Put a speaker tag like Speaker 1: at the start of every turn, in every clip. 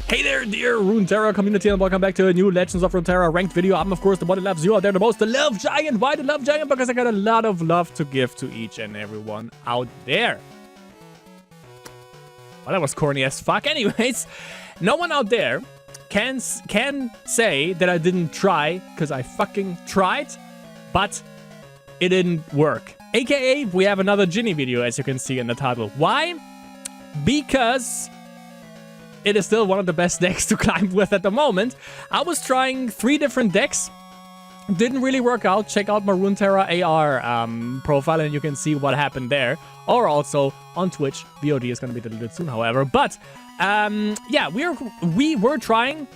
Speaker 1: Hey there, dear Runeterra community, and welcome back to a new Legends of Runeterra ranked video. I'm, of course, the one that loves you out there the most, the Love Giant. Why the Love Giant? Because I got a lot of love to give to each and everyone out there. Well, that was corny as fuck. Anyways, no one out there can say that I didn't try, because I fucking tried, but it didn't work. AKA, we have another Jhin video, as you can see in the title. Why? Because it is still one of the best decks to climb with at the moment. I was trying 3 different decks. Didn't really work out. Check out my Runeterra AR profile and you can see what happened there. Or also on Twitch. VOD is going to be deleted soon, however. But, yeah, we were trying,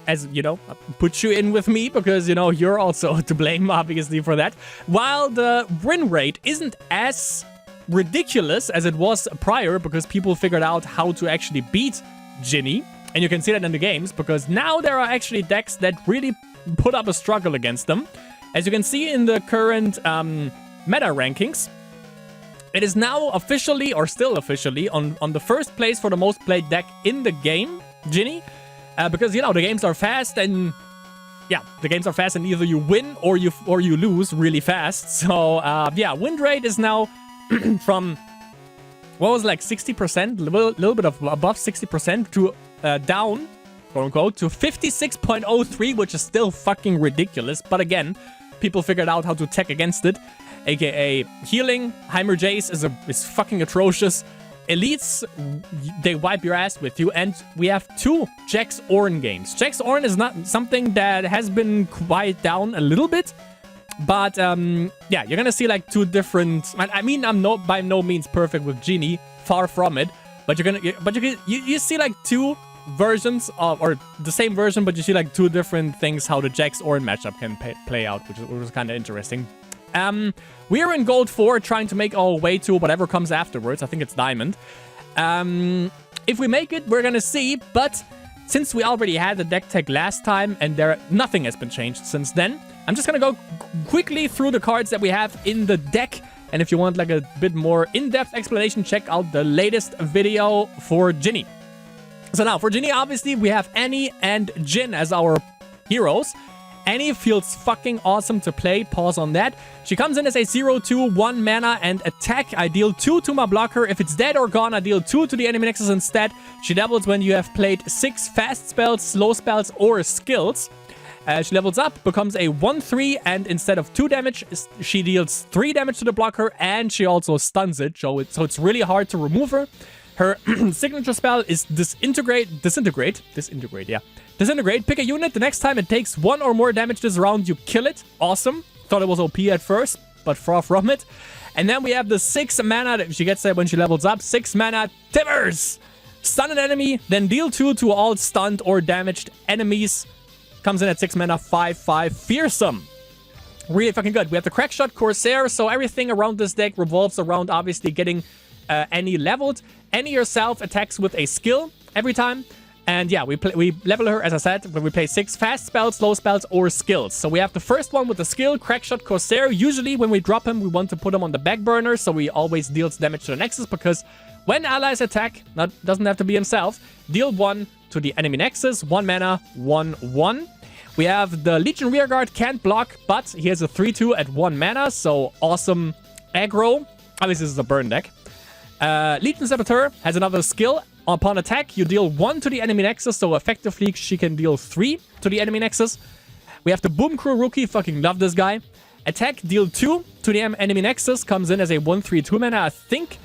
Speaker 1: as, you know, put you in with me because, you know, you're also to blame, obviously, for that. While the win rate isn't as ridiculous as it was prior because people figured out how to actually beat Jhin, and you can see that in the games because now there are actually decks that really put up a struggle against them. As you can see in the current meta rankings, it is now officially, or still officially, on the first place for the most played deck in the game, Jhin, because, you know, the games are fast and yeah, the games are fast and either you win or you lose really fast. So yeah, win rate is now from, what was it, like 60%, a little bit of above 60% to down, quote unquote, to 56.03, which is still fucking ridiculous. But again, people figured out how to tech against it, aka healing. Heimer Jace is fucking atrocious. Elites, they wipe your ass with you, and we have 2 Jax Ornn games. Jax Ornn is not something that has been quiet down a little bit. But, yeah, you're gonna see, like, 2 different... I mean, I'm by no means perfect with Jhin, far from it. But you see, like, 2 versions of... Or the same version, but you see, like, 2 different things how the Jax Ornn matchup can play out, which was kind of interesting. We are in Gold 4, trying to make our way to whatever comes afterwards. I think it's Diamond. If we make it, we're gonna see, but... Since we already had the deck tech last time, and nothing has been changed since then, I'm just gonna go quickly through the cards that we have in the deck. And if you want like a bit more in-depth explanation, check out the latest video for Jhin. So now, for Jhin, obviously, we have Annie and Jhin as our heroes. Annie feels fucking awesome to play. Pause on that. She comes in as a 0/2, 1 mana and attack. I deal 2 to my blocker. If it's dead or gone, I deal 2 to the enemy nexus instead. She doubles when you have played 6 fast spells, slow spells, or skills. She levels up, becomes a 1/3, and instead of 2 damage, she deals 3 damage to the blocker, and she also stuns it, so it's really hard to remove her. Her signature spell is Disintegrate. Pick a unit. The next time it takes 1 or more damage this round, you kill it. Awesome. Thought it was OP at first, but far from it. And then we have the 6 mana that she gets that when she levels up. 6 mana Timbers. Stun an enemy, then deal 2 to all stunned or damaged enemies. Comes in at 6 mana, 5/5. Fearsome. Really fucking good. We have the Crackshot Corsair, so everything around this deck revolves around obviously getting Annie leveled. Annie herself attacks with a skill every time. And yeah, we level her, as I said, when we play 6 fast spells, slow spells, or skills. So we have the first one with the skill, Crackshot Corsair. Usually when we drop him, we want to put him on the back burner, so he always deals damage to the nexus, because when allies attack, doesn't have to be himself, deal 1 to the enemy nexus, 1 mana, 1/1. We have the Legion Rearguard, can't block, but he has a 3/2 at 1 mana, so awesome aggro. Obviously, this is a burn deck. Legion Saboteur has another skill. Upon attack, you deal 1 to the enemy nexus, so effectively she can deal 3 to the enemy nexus. We have the Boom Crew Rookie, fucking love this guy. Attack, deal 2 to the enemy nexus, comes in as a 1/3, 2 mana. I think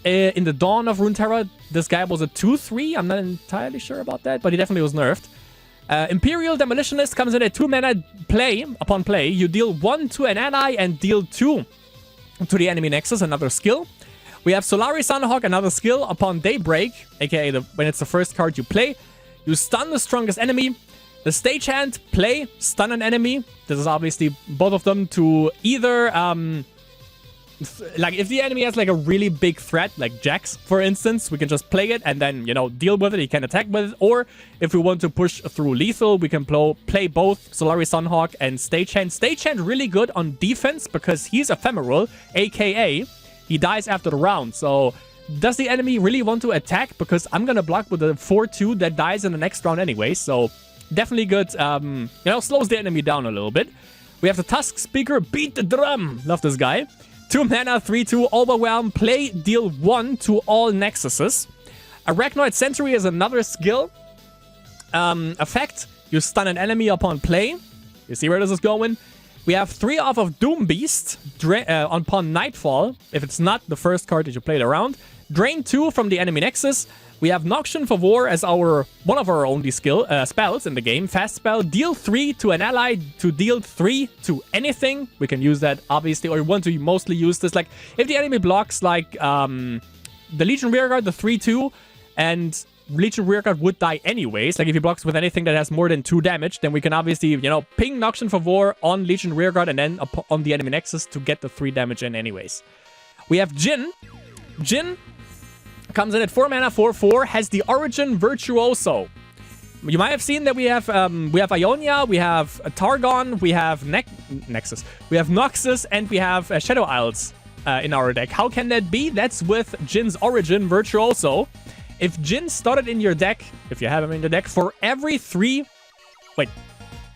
Speaker 1: in the dawn of Runeterra, this guy was a 2/3. I'm not entirely sure about that, but he definitely was nerfed. Imperial Demolitionist comes in at 2 mana. Upon play, you deal 1 to an ally and deal 2 to the enemy nexus, another skill. We have Solari Sunhawk, another skill. Upon Daybreak, aka when it's the first card you play, you stun the strongest enemy. The Stagehand, play, stun an enemy. This is obviously both of them to either, like if the enemy has like a really big threat, like Jax, for instance, we can just play it and then, you know, deal with it. He can attack with it. Or if we want to push through lethal, we can play both Solari Sunhawk and Stagehand. Stagehand really good on defense because he's ephemeral, aka he dies after the round. So does the enemy really want to attack? Because I'm gonna block with a 4-2 that dies in the next round anyway. So definitely good. You know, slows the enemy down a little bit. We have the Tusk Speaker, beat the drum. Love this guy. 2 mana, 3-2, overwhelm, play, deal 1 to all Nexuses. Arachnoid Sentry is another skill. Effect, you stun an enemy upon play. You see where this is going? We have 3 off of Doom Beast upon Nightfall, if it's not the first card that you played around. Drain 2 from the enemy Nexus. We have Noxian for War as one of our only spells in the game. Fast spell, deal 3 to an ally to deal 3 to anything. We can use that, obviously, or we want to mostly use this. Like, if the enemy blocks, like, the Legion Rearguard, the 3-2, and Legion Rearguard would die anyways. Like, if he blocks with anything that has more than 2 damage, then we can obviously, you know, ping Noxian for War on Legion Rearguard and then on the enemy Nexus to get the 3 damage in anyways. We have Jhin. Jhin comes in at 4 mana, 4-4, has the Origin Virtuoso. You might have seen that we have Ionia, we have Targon, we have Nexus, we have Noxus, and we have Shadow Isles in our deck. How can that be? That's with Jin's Origin Virtuoso. If Jhin started in your deck, if you have him in the deck, for every 3... Wait.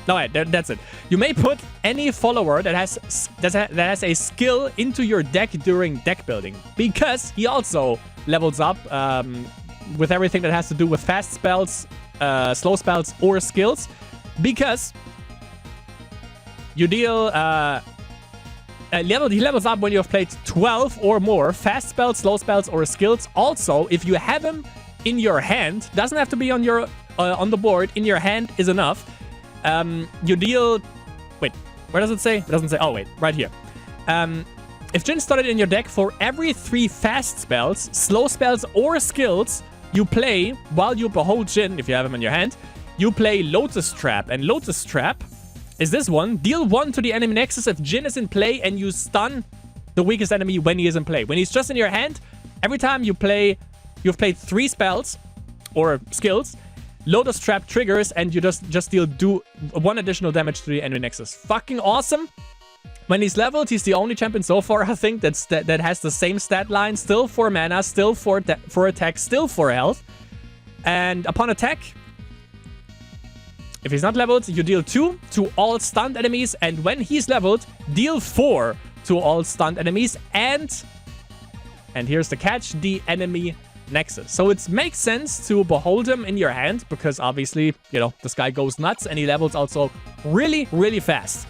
Speaker 1: No, wait, that's it. You may put any follower that has a skill into your deck during deck building. Because he also levels up with everything that has to do with fast spells, slow spells, or skills. Because you deal... he levels up when you have played 12 or more fast spells, slow spells, or skills. Also, if you have him in your hand, doesn't have to be on your on the board. In your hand is enough. You deal. Wait, where does it say? It doesn't say. Oh wait, right here. If Jhin started in your deck, for every 3 fast spells, slow spells, or skills you play while you behold Jhin, if you have him in your hand, you play Lotus Trap, and Lotus Trap is this one. Deal 1 to the enemy Nexus if Jhin is in play, and you stun the weakest enemy when he is in play. When he's just in your hand, every time you've played 3 spells or skills, Lotus Trap triggers, and you just do 1 additional damage to the enemy Nexus. Fucking awesome. When he's leveled, he's the only champion so far, I think, that has the same stat line. Still 4 mana, still 4 attack, still 4 health. And upon attack, if he's not leveled, you deal 2 to all stunned enemies, and when he's leveled, deal 4 to all stunned enemies, and here's the catch, the enemy Nexus. So it makes sense to behold him in your hand, because obviously, you know, this guy goes nuts, and he levels also really, really fast.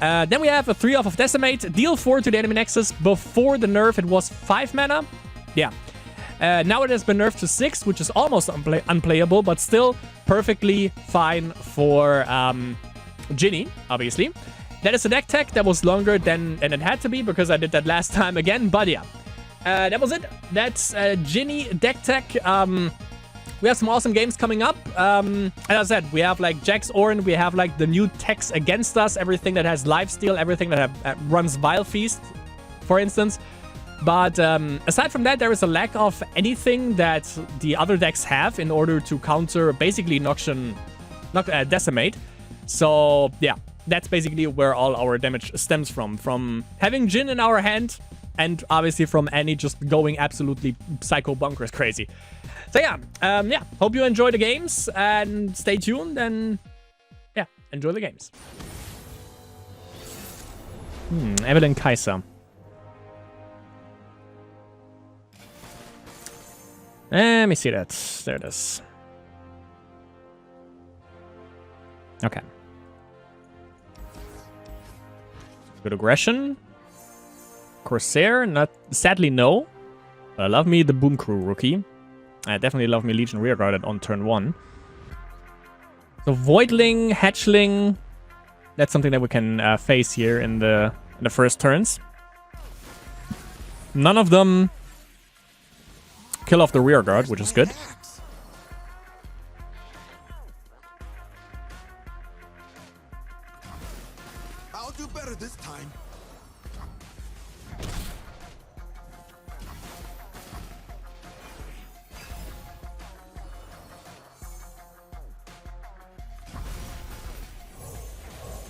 Speaker 1: Then we have a 3 off of Decimate, deal 4 to the enemy Nexus. Before the nerf, it was 5 mana. Yeah. Now it has been nerfed to 6, which is almost unplayable, but still perfectly fine for Ginny, obviously. That is a deck tech that was longer than it had to be, because I did that last time again, but yeah. That was it. That's Ginny deck tech. We have some awesome games coming up. As I said, we have like Jax Orin, we have like the new techs against us, everything that has lifesteal, everything that runs Vile Feast, for instance. But aside from that, there is a lack of anything that the other decks have in order to counter basically Decimate. So yeah, that's basically where all our damage stems from having Jhin in our hand, and obviously from Annie just going absolutely psycho bonkers crazy. So yeah, hope you enjoy the games, and stay tuned, and yeah, enjoy the games. Evelyn Kaiser. Let me see that. There it is. Okay. Good aggression. Corsair, sadly no. But I love me the Boom Crew rookie. I definitely love me Legion Rearguard on turn 1. So Voidling, Hatchling, that's something that we can face here in the first turns. None of them kill off the Rearguard, which is good.
Speaker 2: I'll do better this time.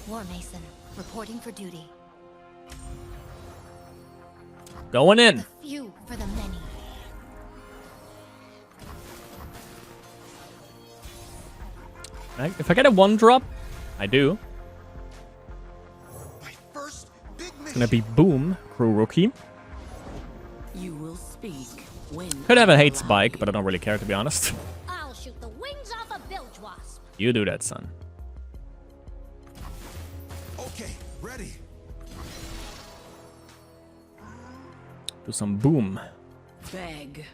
Speaker 3: War Mason, reporting for duty.
Speaker 1: Going in.
Speaker 3: The few for the many.
Speaker 1: If I get a 1-drop, I do.
Speaker 2: My first big
Speaker 1: It's
Speaker 2: mission.
Speaker 1: gonna be Boom, Crew Rookie.
Speaker 4: You will speak when
Speaker 1: Could have a hate spike, but I don't really care, to be honest.
Speaker 3: I'll shoot the wings off a bilge wasp.
Speaker 1: You do that, son.
Speaker 2: Okay, ready.
Speaker 1: Do some Boom.
Speaker 4: beg.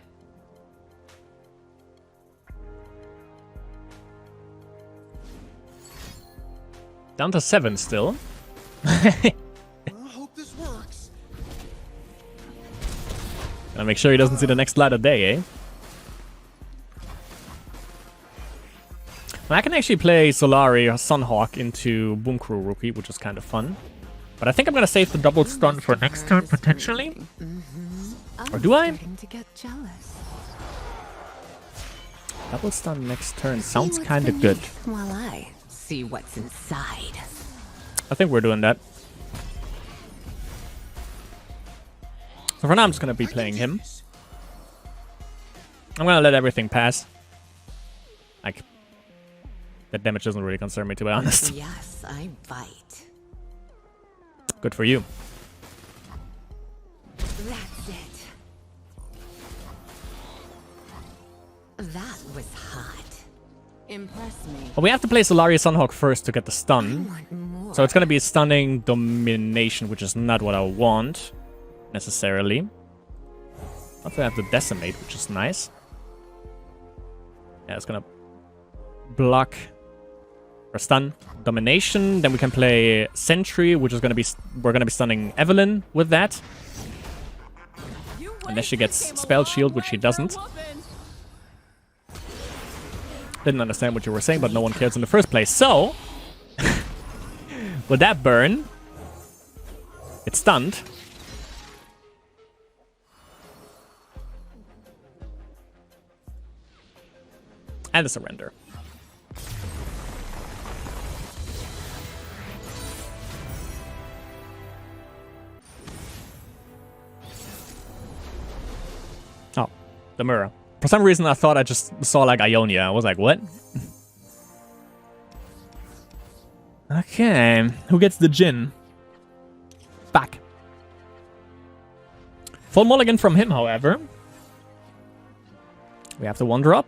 Speaker 1: Down to 7 still.
Speaker 2: I hope this works.
Speaker 1: Gotta make sure he doesn't see the next light of day, eh? I can actually play Solari or Sunhawk into Boom Crew Rookie, which is kind of fun. But I think I'm gonna save the double stun for next turn, potentially. Or do I?
Speaker 4: To get jealous.
Speaker 1: Double stun next turn sounds kind of good.
Speaker 4: While I see what's inside.
Speaker 1: I think we're doing that. So for now, I'm just gonna be playing him. I'm gonna let everything pass. Like, that damage doesn't really concern me, to be honest.
Speaker 4: Yes, I bite.
Speaker 1: Good for you.
Speaker 4: That's it. That was hot. Impress me.
Speaker 1: But we have to play Solari Sunhawk first to get the stun.
Speaker 4: Want more.
Speaker 1: So it's gonna be stunning domination, which is not what I want, necessarily. Also, I have to decimate, which is nice. Yeah, it's gonna block or stun domination. Then we can play Sentry, which is gonna be we're gonna be stunning Evelyn with that, unless she gets Spell Shield, which she doesn't. Didn't understand what you were saying, but no one cares in the first place. So, with that burn, it's stunned. And a surrender. Oh, the mirror. For some reason, I thought I just saw, like, Ionia. I was like, what? Okay. Who gets the Jhin? Back. Full mulligan from him, however. We have the 1-drop.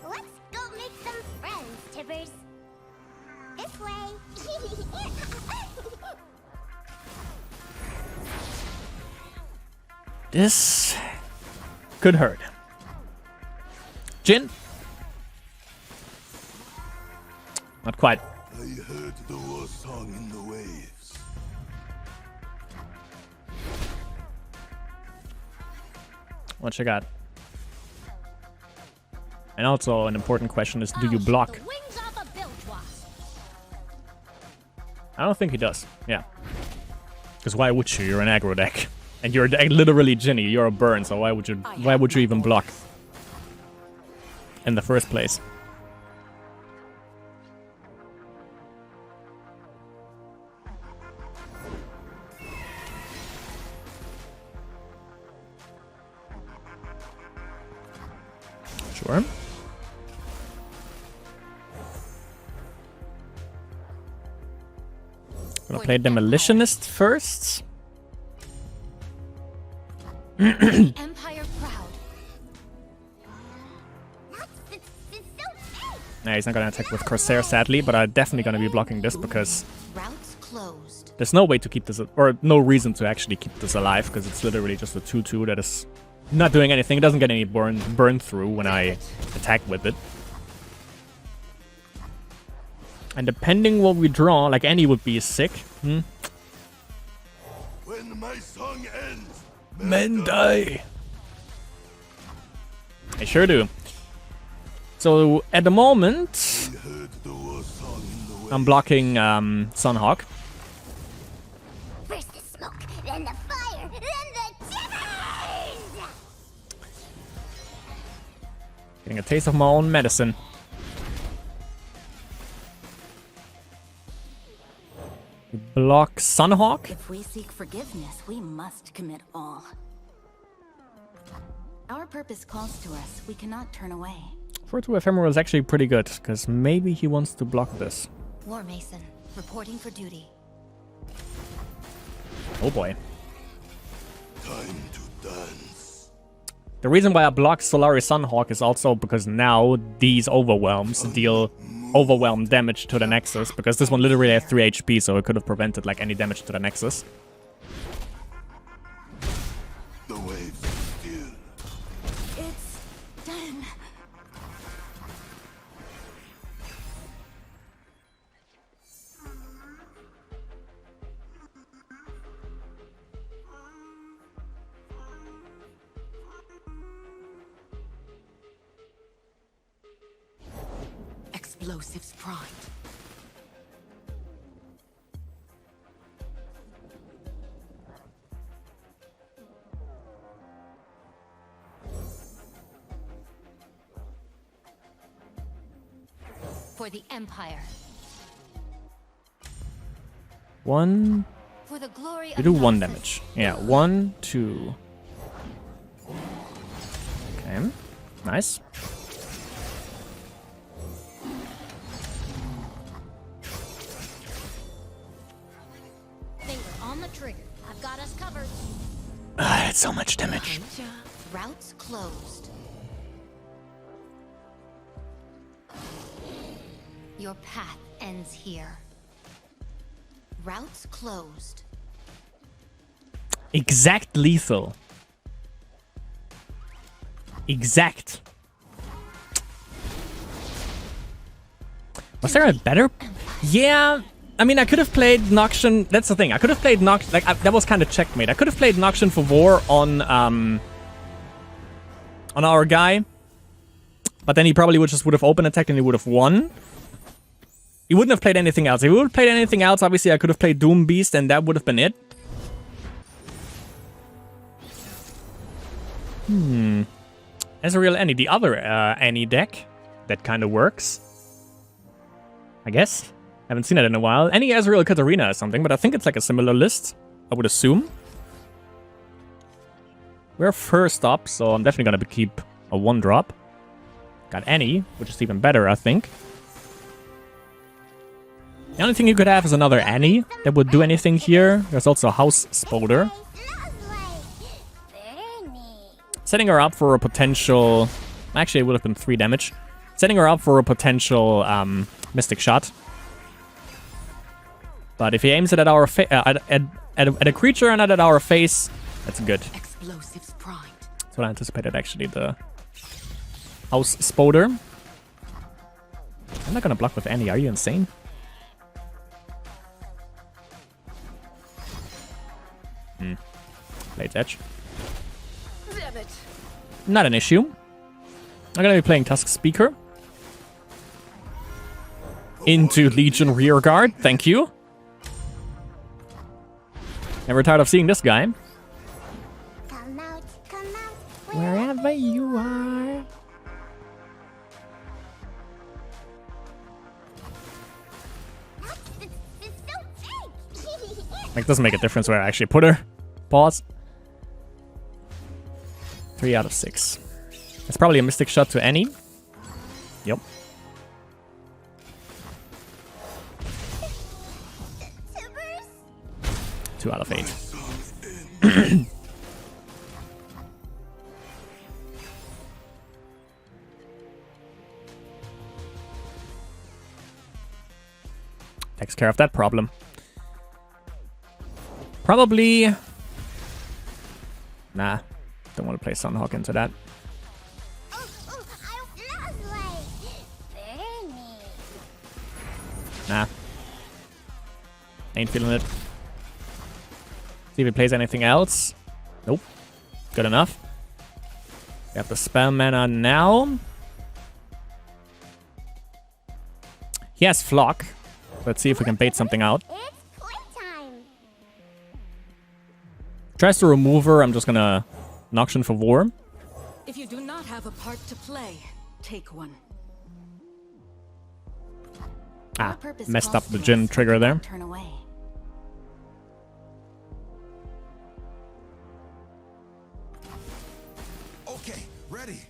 Speaker 3: Let's go make some friends, Tibbers. This way.
Speaker 1: This could hurt. Jhin? Not quite.
Speaker 2: I heard the war song in the waves.
Speaker 1: What you got? And also an important question is, do you
Speaker 3: I'll shoot
Speaker 1: block?
Speaker 3: the wings off a bilge wasp.
Speaker 1: I don't think he does. Yeah. Because why would you? You're an aggro deck. And you're literally Ginny. You're a burn, so why would you even block? In the first place. Sure. Gonna play Demolitionist first.
Speaker 3: Empire proud.
Speaker 1: Nah, he's not gonna attack with Corsair, sadly, but I'm definitely gonna be blocking this because
Speaker 3: Routes closed.
Speaker 1: there's no way to keep this, or no reason to actually keep this alive, because it's literally just a 2-2 that is not doing anything. It doesn't get any burn through when I attack with it. And depending what we draw, like any would be sick.
Speaker 2: When my song ends,
Speaker 1: Men die. I sure do. So at the moment,
Speaker 2: I heard the war song in the waves.
Speaker 1: I'm blocking Sunhawk.
Speaker 3: First the smoke, then the fire, then the timbers!
Speaker 1: Getting a taste of my own medicine. Block Sunhawk.
Speaker 4: If we seek forgiveness, we must commit all. Our purpose calls to us. We cannot turn away.
Speaker 1: 4-2 Ephemeral is actually pretty good, because maybe he wants to block this.
Speaker 3: War Mason, reporting for duty.
Speaker 1: Oh boy.
Speaker 2: Time to dance.
Speaker 1: The reason why I blocked Solaris Sunhawk is also because now these overwhelms deal overwhelm damage to the Nexus, because this one literally had 3 HP, so it could have prevented like any damage to the Nexus.
Speaker 2: The waves are still.
Speaker 3: It's done.
Speaker 4: Explosives primed.
Speaker 3: For the Empire.
Speaker 1: One.
Speaker 3: For the glory
Speaker 1: You
Speaker 3: of
Speaker 1: do 1
Speaker 3: Noxus.
Speaker 1: damage. Yeah, 1, 2. Okay. Nice.
Speaker 3: Finger on the trigger. I've got us covered.
Speaker 1: Ah, that's so much damage.
Speaker 3: Routes closed. Your path ends here. Routes closed.
Speaker 1: Exact lethal. Exact. Was there a better? Yeah. I mean, I could have played Noxian. That's the thing. I could have played Noxian. Like, that was kind of checkmate. I could have played Noxian for War on our guy. But then he probably would have open attacked and he would have won. He wouldn't have played anything else. If he would have played anything else, obviously I could have played Doom Beast and that would have been it. Ezreal Annie, the other Annie deck that kind of works. I guess. Haven't seen it in a while. Any Ezreal Katarina or something, but I think it's like a similar list, I would assume. We're first up, so I'm definitely going to keep a 1-drop. Got Annie, which is even better, I think. The only thing you could have is another Annie that would do anything here. There's also a House Spoder. Setting her up for a potential... Actually, it would have been 3 damage. Setting her up for a potential Mystic Shot. But if he aims it at our at a creature and not at our face, that's good.
Speaker 4: Explosives primed.
Speaker 1: That's what I anticipated, actually, the House Spoder. I'm not gonna block with Annie, are you insane? Blade's Edge.
Speaker 4: Damn it.
Speaker 1: Not an issue. I'm gonna be playing Tusk Speaker. Into Legion Rearguard, thank you. Never tired of seeing this guy.
Speaker 3: Come out,
Speaker 1: Wherever you are.
Speaker 3: It's so big.
Speaker 1: Like, doesn't make a difference where I actually put her. Pause. 3 out of 6. It's probably a Mystic Shot to Annie. Yep.
Speaker 3: Timbers.
Speaker 1: 2 out of 8. Takes care of that problem. Probably... Nah. Don't want to play Sunhawk into that.
Speaker 3: Oh, I was like, Bernie.
Speaker 1: Nah. Ain't feeling it. See if he plays anything else. Nope. Good enough. We have the spell mana now. He has Flock. Let's see if we can bait something out.
Speaker 3: It's playtime.
Speaker 1: Tries to remove her. I'm just gonna Noxian for War.
Speaker 5: If you do not have a part to play, take one.
Speaker 1: Ah,
Speaker 4: Purpose
Speaker 1: messed up
Speaker 4: calls
Speaker 1: the
Speaker 4: to
Speaker 1: Jhin
Speaker 4: us,
Speaker 1: trigger there.
Speaker 4: Turn away.
Speaker 2: Okay, ready.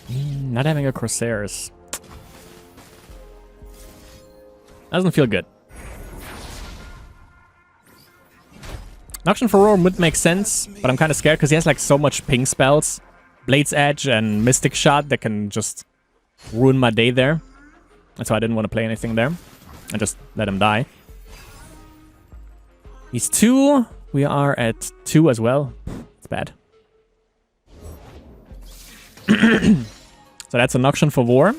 Speaker 1: Not having a Corsairs. Doesn't feel good. Noxian Furore would make sense, but I'm kind of scared because he has like so much ping spells. Blade's Edge and Mystic Shot that can just ruin my day there. That's why I didn't want to play anything there. I just let him die. He's 2. We are at 2 as well. It's bad. So that's a Noxian for War.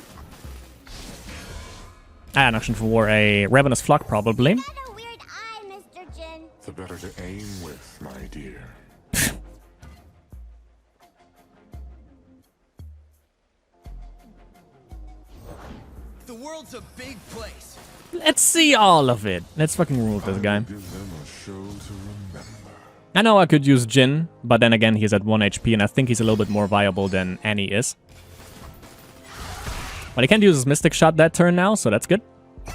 Speaker 1: Noxian for War, a Ravenous Flock probably.
Speaker 3: Got a weird eye, Mr. Jhin.
Speaker 2: The better to aim with, my dear.
Speaker 6: The world's a big place.
Speaker 1: Let's see all of it. Let's fucking rule this guy.
Speaker 2: Give them a show to remember.
Speaker 1: I know I could use Jhin, but then again he's at 1 HP and I think he's a little bit more viable than Annie is. But he can't use his Mystic Shot that turn now, so that's good.
Speaker 2: I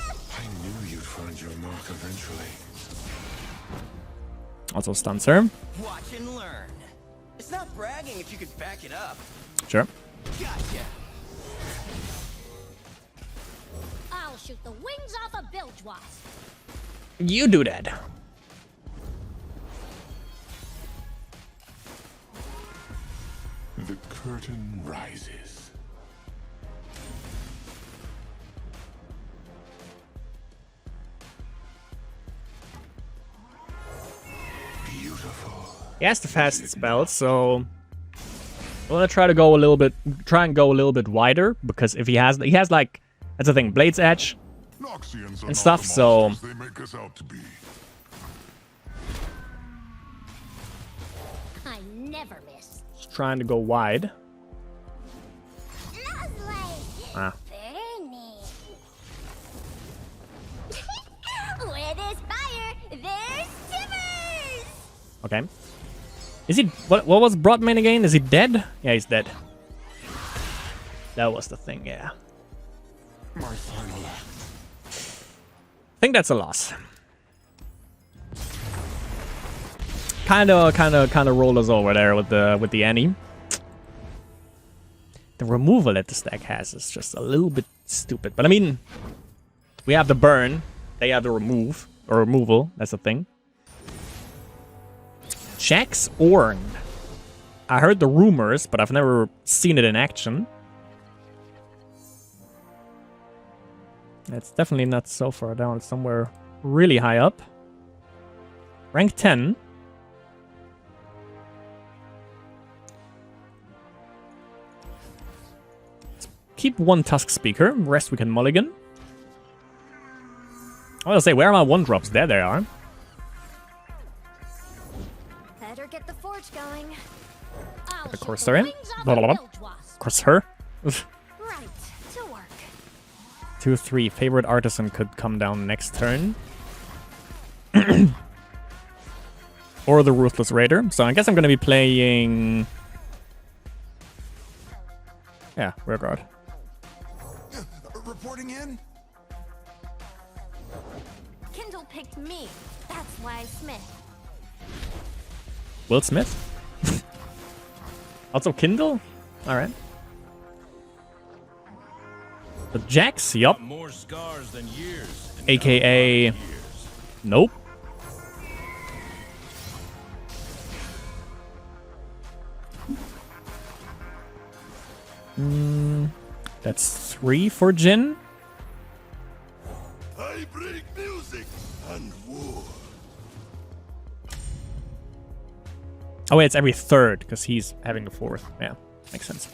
Speaker 2: knew you'd find your mark eventually.
Speaker 1: Also stuns her.
Speaker 6: Watch and learn. It's not bragging if you could back it up.
Speaker 1: Sure.
Speaker 6: Gotcha.
Speaker 3: I'll shoot the wings off a bilge wasp.
Speaker 1: You do that.
Speaker 2: The curtain rises. Beautiful.
Speaker 1: He has the fast spells, so I want to try and go a little bit wider because if he has like, that's the thing, Blade's Edge
Speaker 2: Noxians are
Speaker 1: and stuff,
Speaker 2: not the
Speaker 1: so
Speaker 2: monsters they make us out to be.
Speaker 3: I never miss.
Speaker 1: just trying to go wide.
Speaker 3: Lovely.
Speaker 1: Ah.
Speaker 3: Very neat. Where there's fire, there's shivers.
Speaker 1: Okay. Is he what was Broadman again? Is he dead? Yeah, he's dead. That was the thing, yeah.
Speaker 2: My final act.
Speaker 1: I think that's a loss. Kind of rolled us over there with the Annie. The removal that the stack has is just a little bit stupid. But I mean, we have the burn, they have the removal. That's the thing. Jax Orn. I heard the rumors, but I've never seen it in action. It's definitely not so far down. It's somewhere really high up. Rank 10. Let's keep 1 Tusk Speaker. Rest we can mulligan. I want to say, where are my 1-drops? There they are.
Speaker 3: Better get the forge going. I'll
Speaker 1: The
Speaker 3: shoot
Speaker 1: Corsair in.
Speaker 3: wings off
Speaker 1: Blah,
Speaker 3: a
Speaker 1: blah, blah.
Speaker 3: bilge wasp.
Speaker 1: Corsair.
Speaker 3: Right, to work.
Speaker 1: 2-3. Favorite Artisan could come down next turn. Or the Ruthless Raider. So I guess I'm going to be playing... Yeah, Rearguard.
Speaker 6: Reporting in?
Speaker 3: Kindle picked me. That's why Smith.
Speaker 1: Will Smith? Also Kindle? Alright. The Jax, yup.
Speaker 7: More scars than years.
Speaker 1: AKA... Nope. That's 3 for Jhin.
Speaker 2: I bring music and war.
Speaker 1: Oh wait, it's every 3rd, because he's having the 4th. Yeah, makes sense.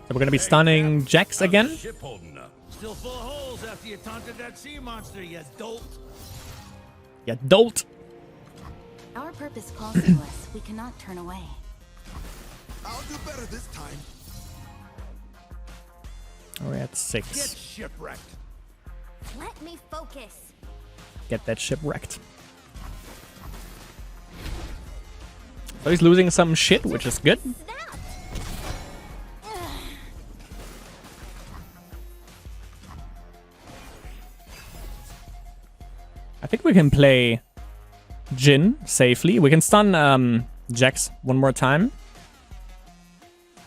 Speaker 1: So we're gonna be stunning Jax again.
Speaker 7: Ship holding up. Still full of holes after you taunted that sea monster, you dolt.
Speaker 1: Yeah, dolt.
Speaker 4: Our purpose calls to us. We cannot turn away.
Speaker 6: I'll do better this time.
Speaker 1: We're at
Speaker 7: Get
Speaker 1: 6.
Speaker 7: shipwrecked.
Speaker 3: Let me focus.
Speaker 1: Get that ship wrecked. So he's losing some shit, which is good.
Speaker 3: Snap.
Speaker 1: think we can play Jhin safely. We can stun Jax one more time.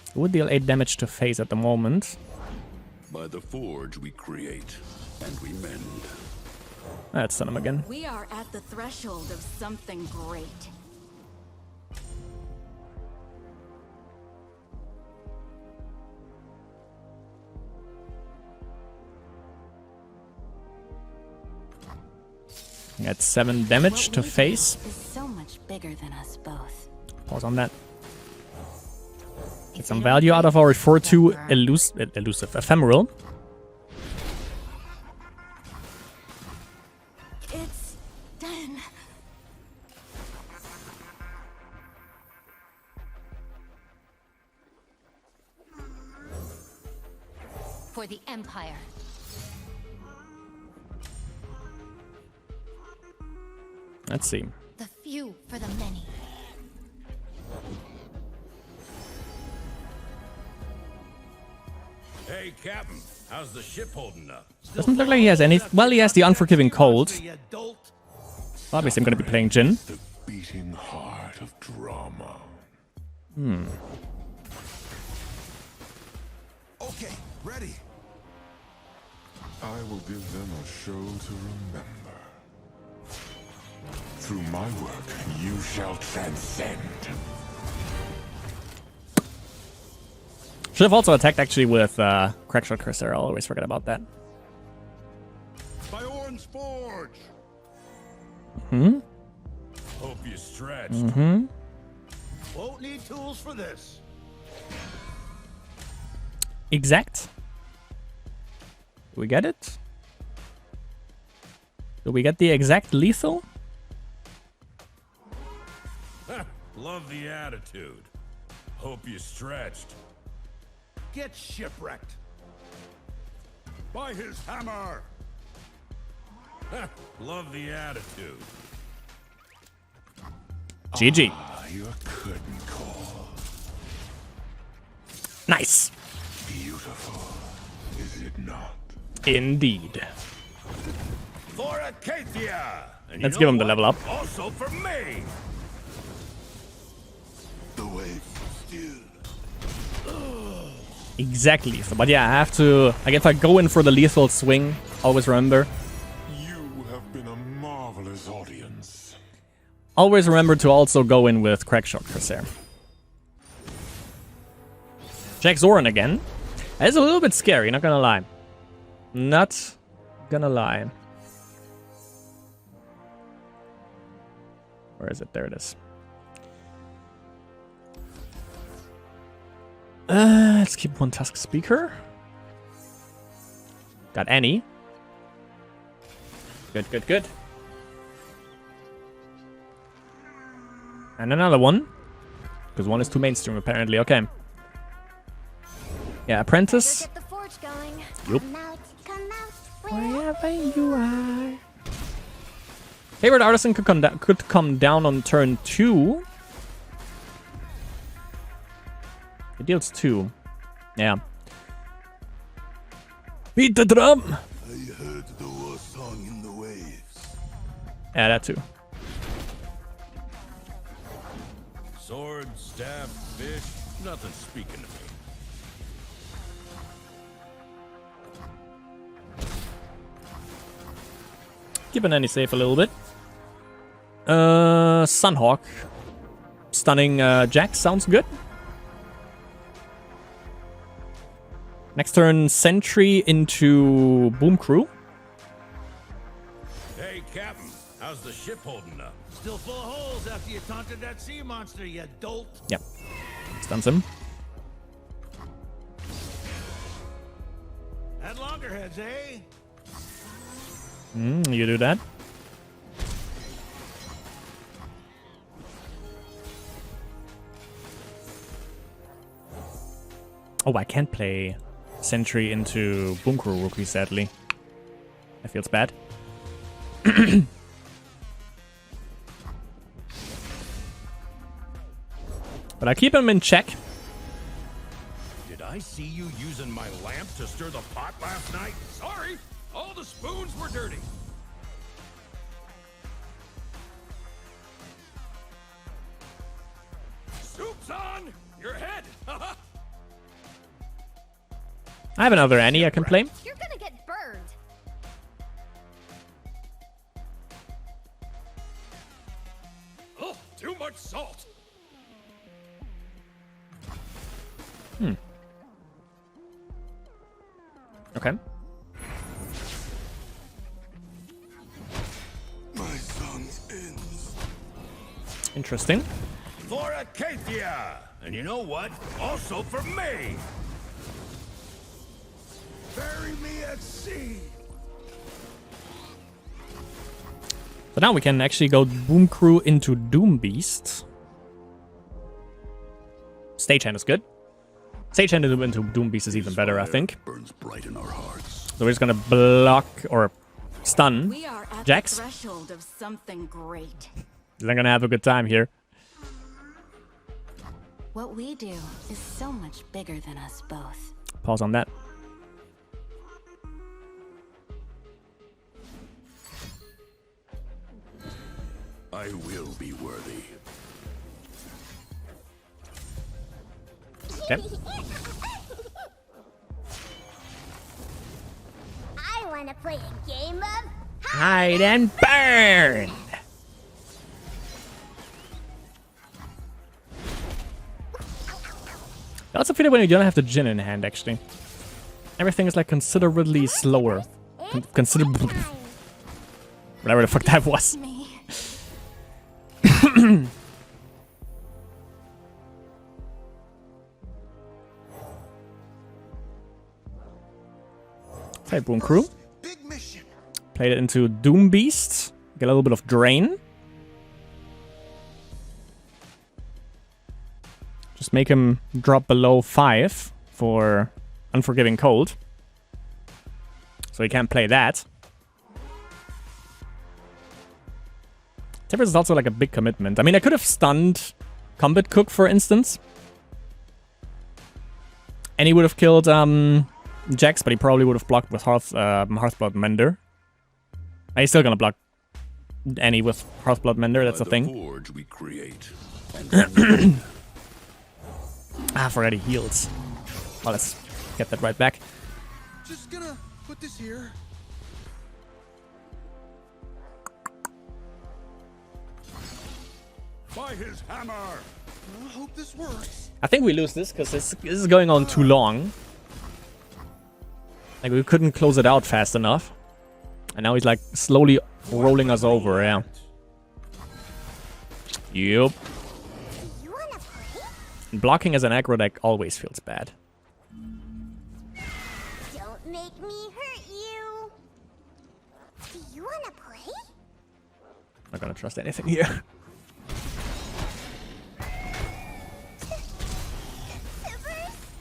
Speaker 1: It would deal 8 damage to face at the moment.
Speaker 2: By the forge we create and we mend.
Speaker 1: Let's stun him again.
Speaker 5: We are at the threshold of something great.
Speaker 1: At 7 damage to face.
Speaker 4: Is so much bigger than us both.
Speaker 1: Pause on that. Get some value out of our 4-2 elusive ephemeral.
Speaker 5: It's done.
Speaker 3: For the Empire.
Speaker 1: Let's see.
Speaker 3: The few for the many.
Speaker 7: Hey, Captain, how's the ship holding up?
Speaker 1: Doesn't look like he has any. Well, he has the unforgiving cold.
Speaker 7: You dolt.
Speaker 1: Obviously, I'm going to be playing Jhin.
Speaker 2: The beating heart of drama.
Speaker 6: Okay, ready.
Speaker 2: I will give them a show to remember. Through my work, you shall transcend.
Speaker 1: Should have also attacked actually with Crackshot Crusader. I'll always forget about that.
Speaker 2: By Orn's Forge!
Speaker 7: Hope you stretched.
Speaker 6: Won't need tools for this.
Speaker 1: Exact. Do we get it? Do we get the exact lethal?
Speaker 7: Love the attitude. Hope you stretched.
Speaker 6: Get shipwrecked. By his hammer.
Speaker 7: Love the attitude.
Speaker 1: GG.
Speaker 2: Your curtain call.
Speaker 1: Nice.
Speaker 2: Beautiful, is it not?
Speaker 1: Indeed.
Speaker 7: For Acacia! And
Speaker 1: Let's
Speaker 7: you
Speaker 1: give
Speaker 7: know
Speaker 1: him the
Speaker 7: what?
Speaker 1: level up.
Speaker 7: Also for me!
Speaker 2: The waves still.
Speaker 1: Exactly. So, but yeah, I have to. Like, if I go in for the lethal swing, always remember.
Speaker 2: You have been a marvelous audience.
Speaker 1: Always remember to also go in with Crackshot Crusader. Jack Zoran again. That's a little bit scary, not gonna lie. Not gonna lie. Where is it? There it is. Let's keep one task speaker. Got Annie. Good, good, good. And another one. Because one is too mainstream, apparently. Okay. Yeah, Apprentice.
Speaker 3: Get the forge going.
Speaker 1: Yup.
Speaker 3: Come out,
Speaker 1: Wherever you are. Favorite Artisan could come down on turn 2. It deals 2. Yeah. Beat the drum!
Speaker 2: I heard the war song in the waves.
Speaker 1: Yeah, that too.
Speaker 7: Sword, staff, fish, nothing speaking to me.
Speaker 1: Keeping Annie safe a little bit. Sunhawk. Stunning Jax sounds good. Next turn, Sentry into Boom Crew.
Speaker 7: Hey, Captain, how's the ship holding up?
Speaker 6: Still full of holes after you taunted that sea monster, you dolt.
Speaker 1: Yep. Stuns him.
Speaker 6: Had loggerheads, eh?
Speaker 1: You do that. Oh, I can't play Sentry into Boom Crew Rookie, sadly. That feels bad. But I keep him in check.
Speaker 7: Did I see you using my lamp to stir the pot last night? Sorry, all the spoons were dirty. son! Your head!
Speaker 1: I have another Annie I can play.
Speaker 3: You're gonna get burned.
Speaker 7: Oh, too much salt!
Speaker 1: Okay.
Speaker 2: My son's ends.
Speaker 1: Interesting.
Speaker 7: For Acacia! And you know what? Also for me! Bury me at sea!
Speaker 1: So now we can actually go Boom Crew into Doom Beast. Stagehand is good. Stagehand into Doom Beast is even better, I think.
Speaker 2: Burns bright in our hearts.
Speaker 1: So we're just gonna block or stun
Speaker 5: We are at
Speaker 1: Jax.
Speaker 5: the threshold of something great.
Speaker 1: They're gonna have a good time here.
Speaker 4: What we do is so much bigger than us both.
Speaker 1: Pause on that.
Speaker 2: I will be worthy.
Speaker 1: Okay.
Speaker 3: I wanna play a game of
Speaker 1: Hide and burn! I also feel it when you don't have the Jhin in hand, actually. Everything is like considerably slower. Considerably. Whatever the fuck that was.
Speaker 4: Me.
Speaker 1: Play Boom Crew.
Speaker 6: Big mission.
Speaker 1: Played it into Doom Beast. Get a little bit of Drain. Just make him drop below 5 for Unforgiving Cold. So he can't play that. Tempest is also like a big commitment. I mean, I could have stunned Combat Cook, for instance. And he would have killed Jax, but he probably would have blocked with Hearthblood Mender. He's still gonna block Annie with Hearthblood Mender, that's the thing.
Speaker 2: Forge we create.
Speaker 1: Ah, I forgot he heals. Well, let's get that right back.
Speaker 6: Just gonna put this here.
Speaker 2: By his hammer.
Speaker 6: I hope this works.
Speaker 1: I think we lose this because this is going on too long. Like, we couldn't close it out fast enough. And now he's like slowly rolling us over, yeah. Yup.
Speaker 3: You wanna play?
Speaker 1: Blocking as an aggro deck always feels bad.
Speaker 3: Don't make me hurt you. Do you wanna play?
Speaker 1: Not gonna trust anything here.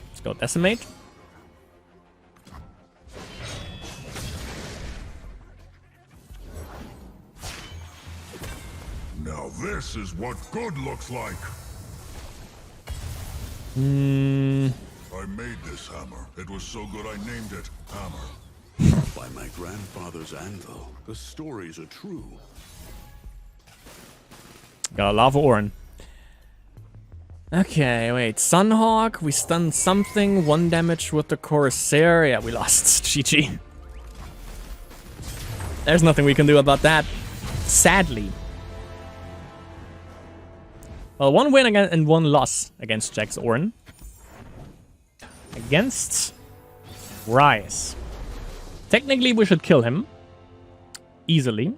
Speaker 1: Let's go Decimate.
Speaker 2: Now this is what good looks like. I made this hammer. It was so good I named it Hammer. By my grandfather's anvil. The stories are true.
Speaker 1: Got a Lava Orin. Okay, wait. Sunhawk, we stunned something. 1 damage with the Corsair. Yeah, we lost. GG. There's nothing we can do about that. Sadly. Well, 1 win again and 1 loss against Jax Orin. Against Rise. Technically, we should kill him. Easily.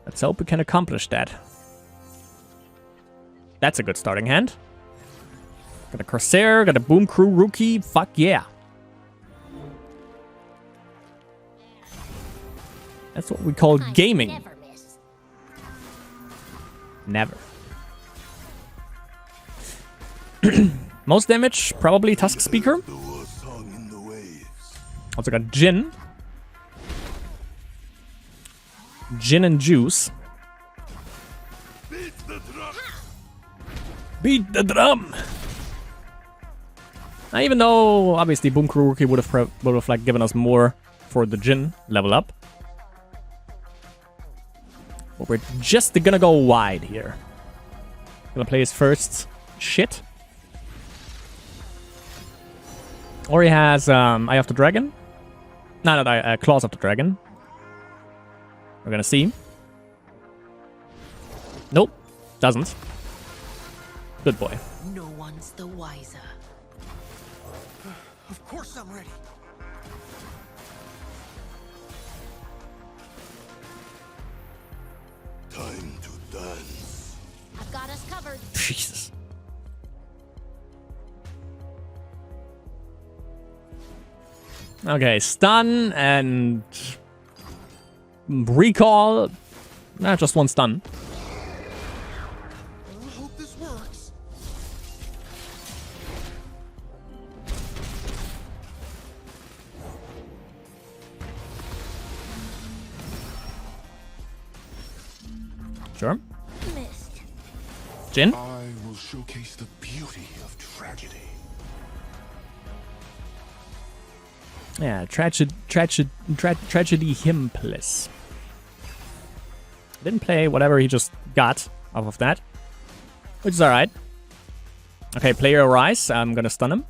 Speaker 1: Let's hope we can accomplish that. That's a good starting hand. Got a Corsair, got a Boom Crew rookie. Fuck yeah. That's what we call gaming.
Speaker 3: Never miss.
Speaker 1: Never. Most damage, probably Tusk Speaker. Also got Jhin. Jhin and Juice. Beat the drum. Now, even though obviously Boom Crew Rookie would have like given us more for the Jhin level up. But we're just gonna go wide here. Gonna play his first shit. Or he has Eye of the Dragon. No, not Claws of the Dragon. We're gonna see. Nope, doesn't. Good boy.
Speaker 5: No one's the wiser.
Speaker 6: Of course I'm ready.
Speaker 2: Time to dance.
Speaker 3: I've got us covered.
Speaker 1: Jesus. Okay, stun and recall. Nah, just one stun.
Speaker 6: I hope this works.
Speaker 1: Sure.
Speaker 3: Missed.
Speaker 1: Jhin?
Speaker 2: I will showcase the beauty of tragedy.
Speaker 1: Yeah, tragedy himpless. Didn't play whatever he just got off of that, which is alright. Okay, player Arise. I'm gonna stun him.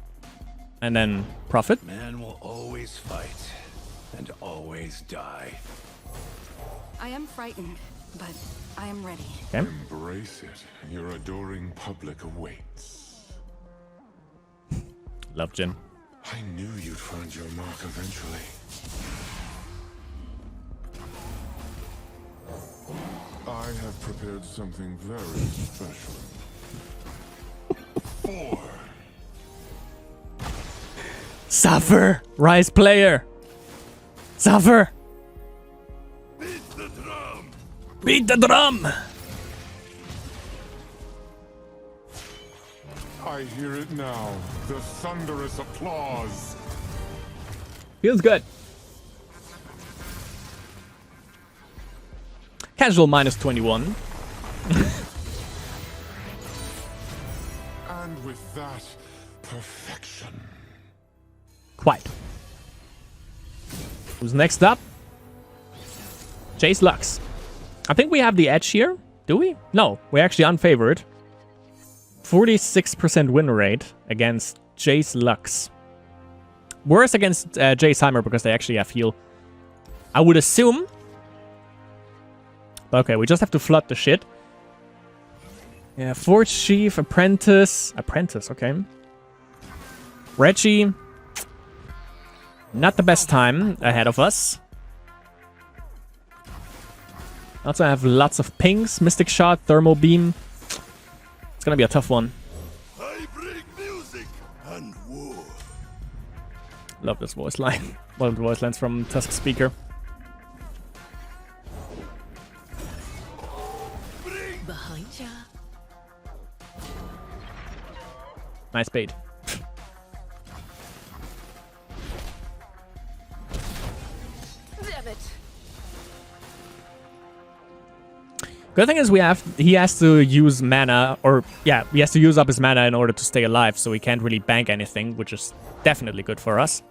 Speaker 1: And then Prophet.
Speaker 7: Man will always fight and always die.
Speaker 5: I am frightened, but I am ready.
Speaker 1: Okay.
Speaker 2: Embrace it. Your adoring public awaits.
Speaker 1: Love Jhin.
Speaker 2: I knew you'd find your mark eventually. I have prepared something very special. 4.
Speaker 1: Suffer! Rise player! Suffer!
Speaker 2: Beat the drum!
Speaker 1: Beat the drum!
Speaker 2: I hear it now. The thunderous applause.
Speaker 1: Feels good. Casual minus 21.
Speaker 2: And with that, perfection.
Speaker 1: Quite. Who's next up? Jace Lux. I think we have the edge here. Do we? No, we're actually unfavored. 46% win rate against Jace Lux. Worse against Jace Heimer because they actually have heal. I would assume. Okay, we just have to flood the shit. Yeah, Forge Chief, Apprentice. Apprentice, okay. Reggie. Not the best time ahead of us. Also have lots of pings, Mystic Shot, Thermal Beam. It's gonna be a tough one.
Speaker 2: I bring music and war.
Speaker 1: Love this voice line. One of the voice lines from Tusk Speaker.
Speaker 5: Behind ya.
Speaker 1: Nice bait.
Speaker 5: Damn it.
Speaker 1: Good thing is he has to use mana, or yeah, he has to use up his mana in order to stay alive, so he can't really bank anything, which is definitely good for us.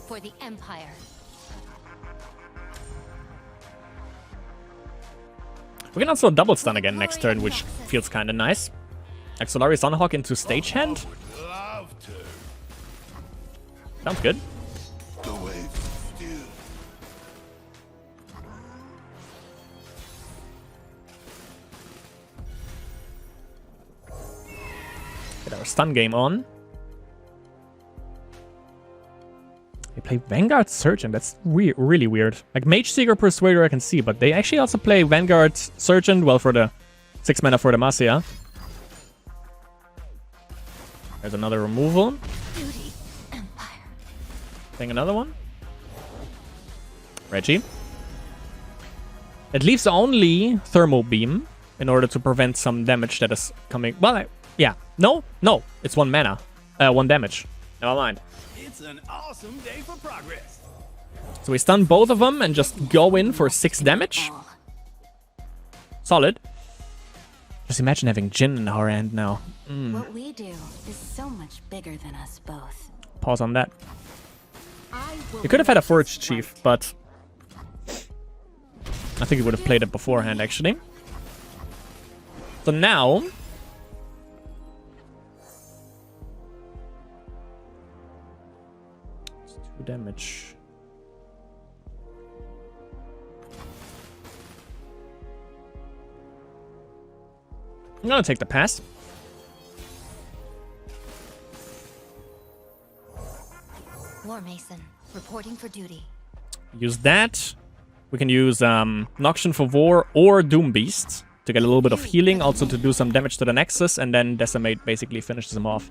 Speaker 3: For the Empire.
Speaker 1: We can also double stun again next turn, which feels kind of nice. Like Solari Sunhawk into stagehand.
Speaker 2: Love to.
Speaker 1: Sounds good.
Speaker 2: The waves still.
Speaker 1: Get our stun game on. They play Vanguard Surgeon. That's really weird. Like Mage Seeker Persuader I can see, but they actually also play Vanguard Surgeon, well, for the 6 mana for the Masia. There's another removal.
Speaker 3: Duty. Empire.
Speaker 1: Playing another one. Reggie. It leaves only Thermal Beam in order to prevent some damage that is coming. Well, yeah. No. It's 1 mana. 1 damage. Never mind.
Speaker 7: It's an awesome day for progress.
Speaker 1: So we stun both of them and just go in for 6 damage. Solid. Just imagine having Jhin in our hand now.
Speaker 4: What we do is so much bigger than us both.
Speaker 1: Pause on that.
Speaker 5: I will
Speaker 1: He could have had a
Speaker 5: make
Speaker 1: Forge
Speaker 5: this
Speaker 1: Chief,
Speaker 5: right.
Speaker 1: but I think he would have played it beforehand, actually. So now... It's 2 damage. I'm gonna take the pass.
Speaker 4: War Mason, reporting for duty.
Speaker 1: Use that. We can use Noxian for War or Doom Beast to get a little bit of healing, also to do some damage to the Nexus, and then Decimate basically finishes him off.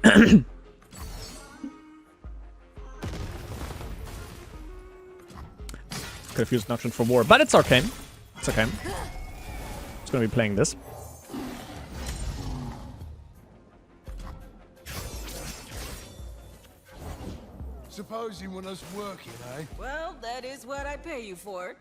Speaker 1: Could have used Noxian for War, but it's okay. It's okay. It's gonna be playing this.
Speaker 7: Suppose you want us working, eh?
Speaker 5: Well, that is what I pay you for.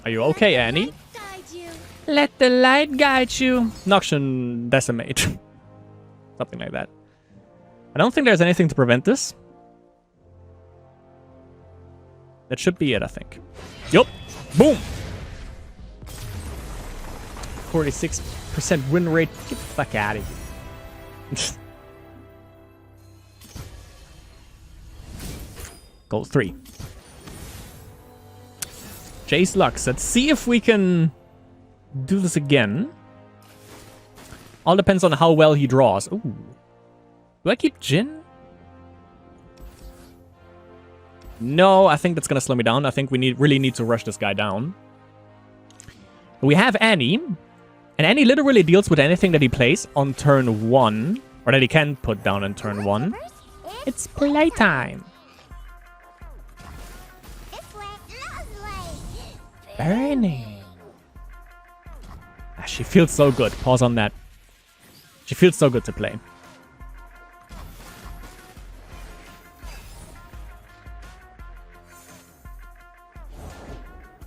Speaker 1: Are you okay, Annie?
Speaker 3: Guide you.
Speaker 1: Let the light guide you. Noxian Decimate. Something like that. I don't think there's anything to prevent this. That should be it, I think. Yup. Boom. 46% win rate. Get the fuck out of here. Goal 3. Jace Lux. Let's see if we can do this again. All depends on how well he draws. Ooh. Do I keep Jhin? No, I think that's gonna slow me down. I think we really need to rush this guy down. We have Annie. And Annie literally deals with anything that he plays on turn 1. Or that he can put down on turn 1. It's playtime.
Speaker 3: This way, lovely.
Speaker 1: Burning. Ah, she feels so good. Pause on that. She feels so good to play.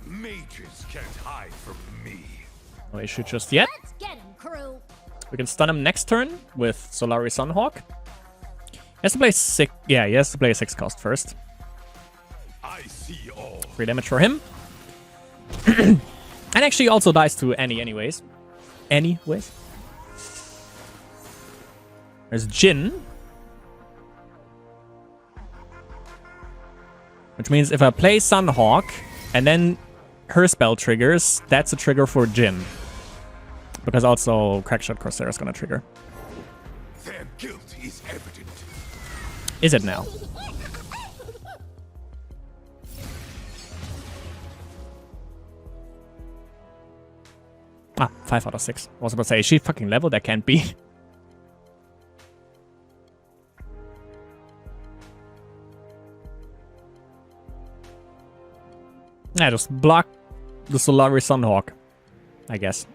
Speaker 2: Mages can't hide from me.
Speaker 1: No issue just yet.
Speaker 3: Let's get him, crew.
Speaker 1: We can stun him next turn with Solari Sunhawk. He has to play 6. Yeah, he has to play a 6 cost first.
Speaker 2: I see all.
Speaker 1: 3 damage for him. And actually also dies to Annie anyways. Anyways. There's Jhin. Which means if I play Sunhawk and then her spell triggers, that's a trigger for Jhin. Because also Crackshot Corsair is gonna trigger.
Speaker 2: Their guilt is evident.
Speaker 1: Is it now? Ah, 5 out of 6. I was about to say, is she fucking level? That can't be. Yeah, just block the Solari Sunhawk, I guess.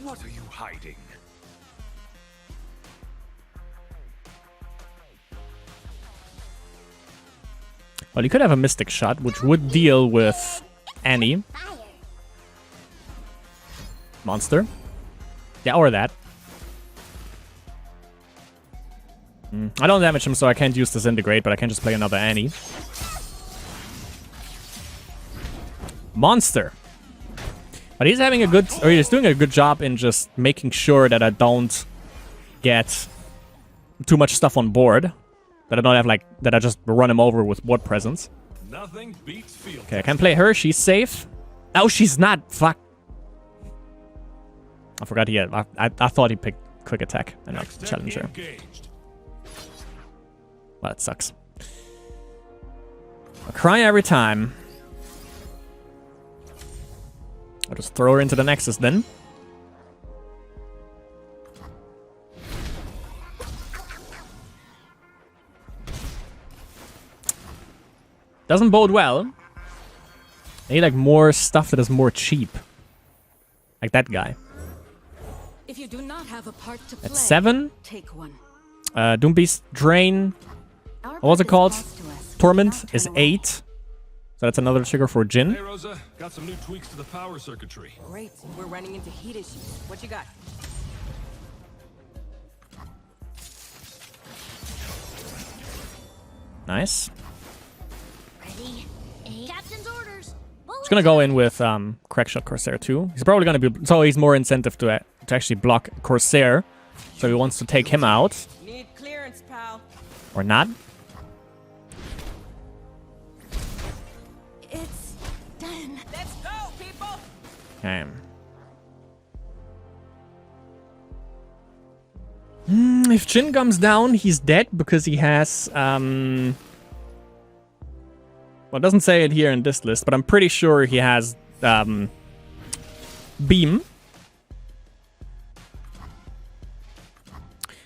Speaker 2: What are you hiding?
Speaker 1: Well, you could have a Mystic Shot, which would deal with Annie.
Speaker 3: Fire.
Speaker 1: Monster. Yeah, or that. I don't damage him, so I can't use Disintegrate, but I can just play another Annie. Monster. But he's having a good, or he's doing a good job in just making sure that I don't get too much stuff on board. That I don't have, like, that I just run him over with Ward Presence.
Speaker 2: Nothing beats field.
Speaker 1: Okay, I can play her. She's safe. Oh, she's not. Fuck. I forgot he had. I thought he picked Quick Attack and not Challenger.
Speaker 2: Engaged.
Speaker 1: Well, that sucks. I cry every time. I'll just throw her into the Nexus then. Doesn't bode well. I need like more stuff that is more cheap. Like that guy.
Speaker 5: If you do not have a part to play,
Speaker 1: At 7.
Speaker 5: take one.
Speaker 1: Doom Beast Drain.
Speaker 4: Our
Speaker 1: What was it
Speaker 4: purpose
Speaker 1: called?
Speaker 4: calls to us. We
Speaker 1: Torment
Speaker 4: cannot
Speaker 1: is
Speaker 4: turn away.
Speaker 1: 8. So that's another trigger for Jhin.
Speaker 8: Hey, Rosa. Got some new tweaks to the power circuitry.
Speaker 5: Great. We're running into heat issues. What you got?
Speaker 1: Nice.
Speaker 3: Ready? Captain's orders.
Speaker 1: He's gonna go in with Crackshot Corsair too. He's probably gonna be, so he's more incentive to actually block Corsair. So he wants to take him out.
Speaker 5: Need clearance, pal.
Speaker 1: Or not.
Speaker 5: It's done. Let's go, people.
Speaker 1: Okay. If Jhin comes down, he's dead because he has well, it doesn't say it here in this list, but I'm pretty sure he has beam.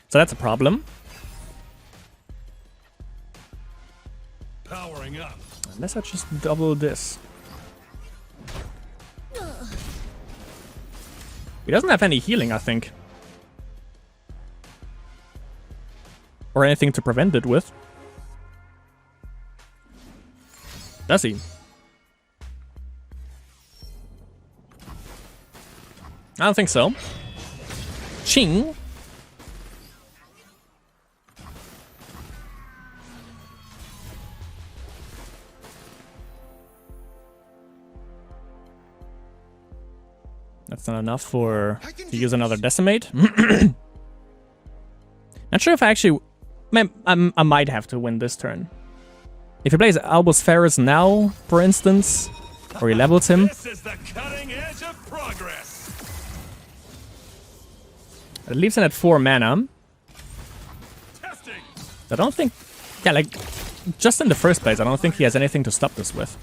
Speaker 1: So that's a problem.
Speaker 8: Powering up.
Speaker 1: Unless I just double this. He doesn't have any healing, I think. Or anything to prevent it with. Does he? I don't think so. Ching. That's not enough for to use another decimate. Not sure if I actually... I might have to win this turn. If he plays Albus Ferris now, for instance, or he levels him...
Speaker 8: This is the cutting edge of progress.
Speaker 1: It leaves him at 4 mana.
Speaker 8: Testing.
Speaker 1: I don't think... Yeah, like, just in the first place, I don't think he has anything to stop this with.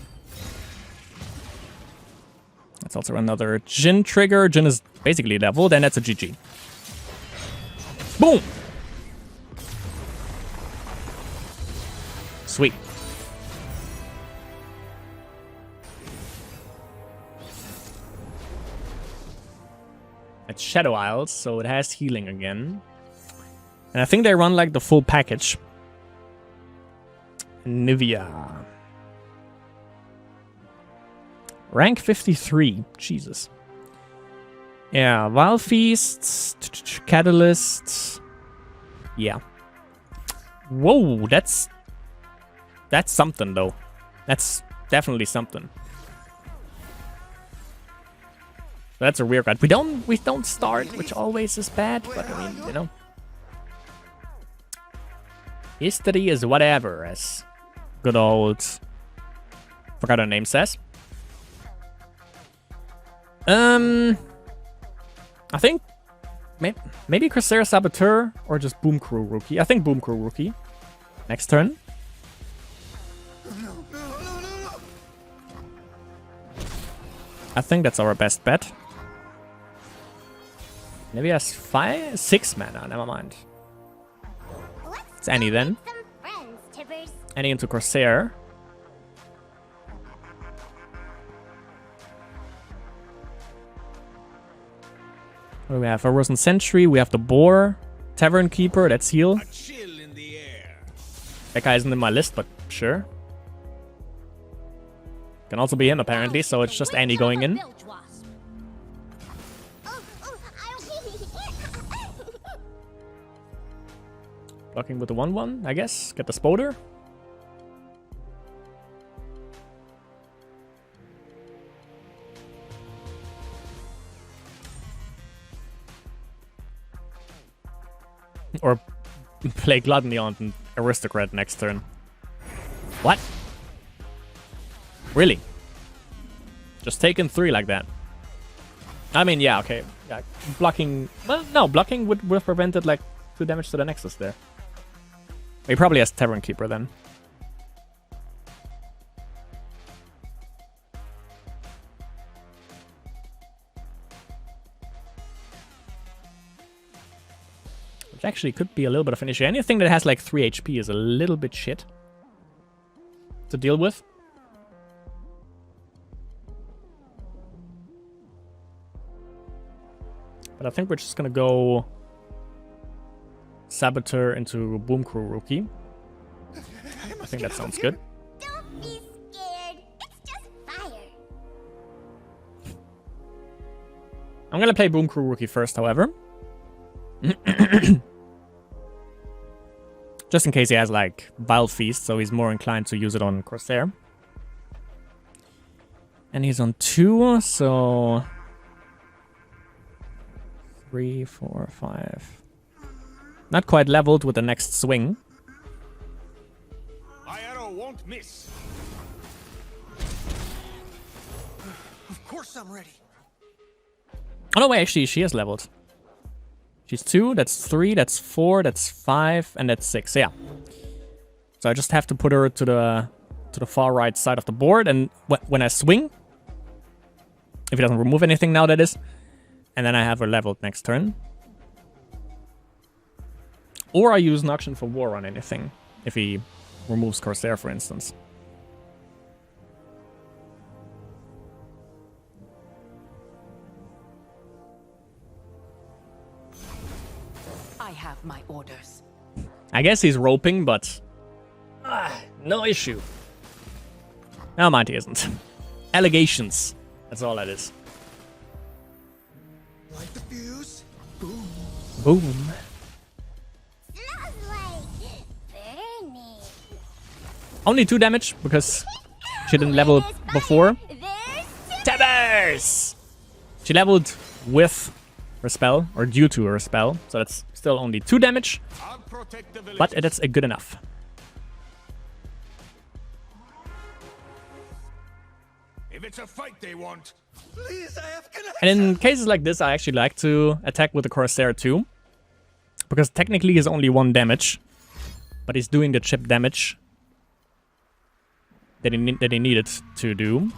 Speaker 1: That's also another Jhin trigger. Jhin is basically leveled, and that's a GG. Boom! Sweet. It's Shadow Isles, so it has healing again. And I think they run like the full package. Nivea. Rank 53. Jesus. Yeah, Vile Feasts, Catalysts. Yeah. Whoa, that's something though. That's definitely something. That's a rear guard. We don't start, which always is bad, but I mean, you know. History is whatever, as good old forgot her name says. I think maybe Corsair Saboteur or just Boom Crew Rookie. I think Boom Crew Rookie. Next turn. I think that's our best bet. Maybe he has 6 mana, never mind. It's Annie then. Annie into Corsair. We have a Risen Sentry, we have the Boar, Tavern Keeper, that's heal.
Speaker 7: Chill in the air.
Speaker 1: That guy isn't in my list, but sure. Can also be him apparently, so it's just Annie going in. Blocking with the 1/1, I guess. Get the Spoder. Or play Gluttony on Aristocrat next turn. What? Really? Just taking 3 like that? I mean, yeah, okay. Yeah, blocking... Well, no, blocking would have prevented, like, 2 damage to the Nexus there. He probably has Tavern Keeper then. Which actually could be a little bit of an issue. Anything that has like 3 HP is a little bit shit to deal with. But I think we're just gonna go Saboteur into Boom Crew Rookie. I think that sounds good.
Speaker 3: Don't be scared.
Speaker 1: I'm gonna play Boom Crew Rookie first, however. Just in case he has, like, Vile Feast, so he's more inclined to use it on Corsair. And he's on 2, so... 3, 4, 5... Not quite leveled with the next swing.
Speaker 8: My arrow won't miss.
Speaker 6: Of course I'm ready.
Speaker 1: Oh no, wait, actually, she is leveled. She's 2, that's 3, that's 4, that's 5, and that's 6, yeah. So I just have to put her to the far right side of the board, and when I swing, if he doesn't remove anything now, that is, and then I have her leveled next turn. Or I use Noxian for War on anything, if he removes Corsair, for instance.
Speaker 5: I have my orders.
Speaker 1: I guess he's roping, but... no issue. No, mind he isn't. Allegations. That's all that is.
Speaker 6: Light the fuse. Boom.
Speaker 1: Boom.
Speaker 3: Smells like burning.
Speaker 1: Only 2 damage, because she didn't level before.
Speaker 3: There's
Speaker 1: Tethers! She leveled with her spell, or due to her spell, so that's still only 2 damage,
Speaker 8: I'll protect the village.
Speaker 1: but it's a good enough.
Speaker 8: If it's a fight they want,
Speaker 6: Please, I have connection.
Speaker 1: And in cases like this, I actually like to attack with the Corsair too, because technically he's only 1 damage, but he's doing the chip damage that he needed to do.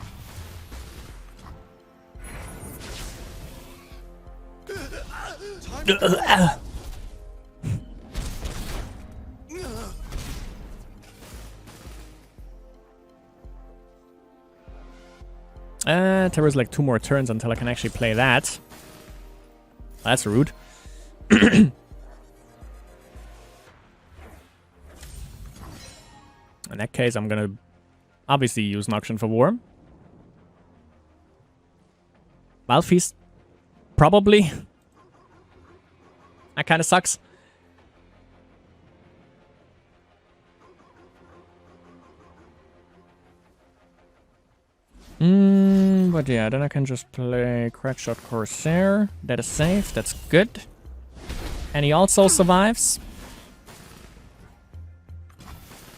Speaker 1: Terror's like 2 more turns until I can actually play that. That's rude. In that case, I'm gonna obviously use Noxian for War. Vile Feast, probably. That kind of sucks. But yeah, then I can just play Crackshot Corsair. That is safe, that's good. And he also survives.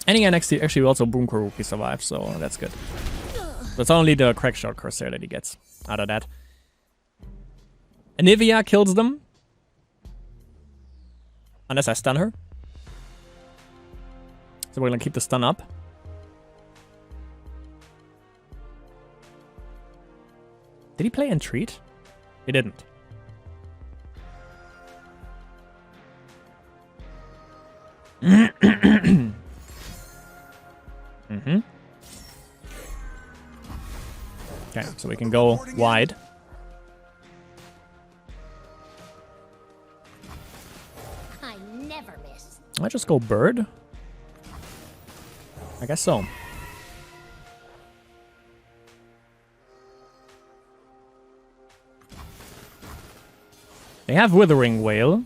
Speaker 1: And he can actually also Boom Crew Rookie survives, so that's good. So it's only the Crackshot Corsair that he gets out of that. Anivia kills them. Unless I stun her. So we're gonna keep the stun up. Did he play Entreat? He didn't. Okay, so we can go wide.
Speaker 3: I never miss.
Speaker 1: I just go bird? I guess so. They have Withering Whale,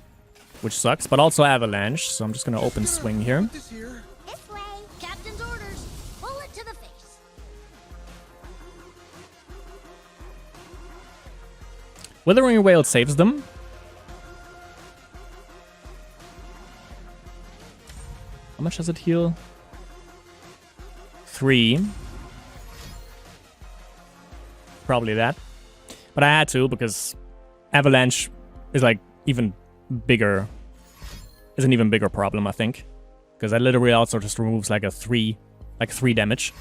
Speaker 1: which sucks, but also Avalanche, so I'm just gonna open swing here.
Speaker 6: This here.
Speaker 3: This way. Captain's orders. Bullet to the face.
Speaker 1: Withering Whale saves them. How much does it heal? 3. Probably that. But I had to, because Avalanche is like even bigger. Is an even bigger problem, I think. Because that literally also just removes like 3 damage.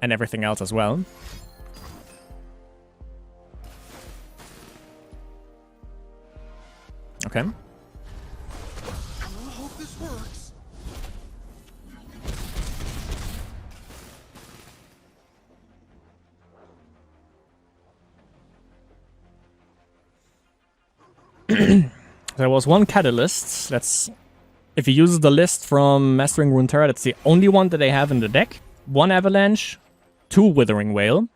Speaker 1: And everything else as well. Okay.
Speaker 6: I hope this works.
Speaker 1: There was 1 Catalyst. That's... If he uses the list from Mastering Runeterra, that's the only one that they have in the deck. 1 Avalanche, 2 Withering Whale.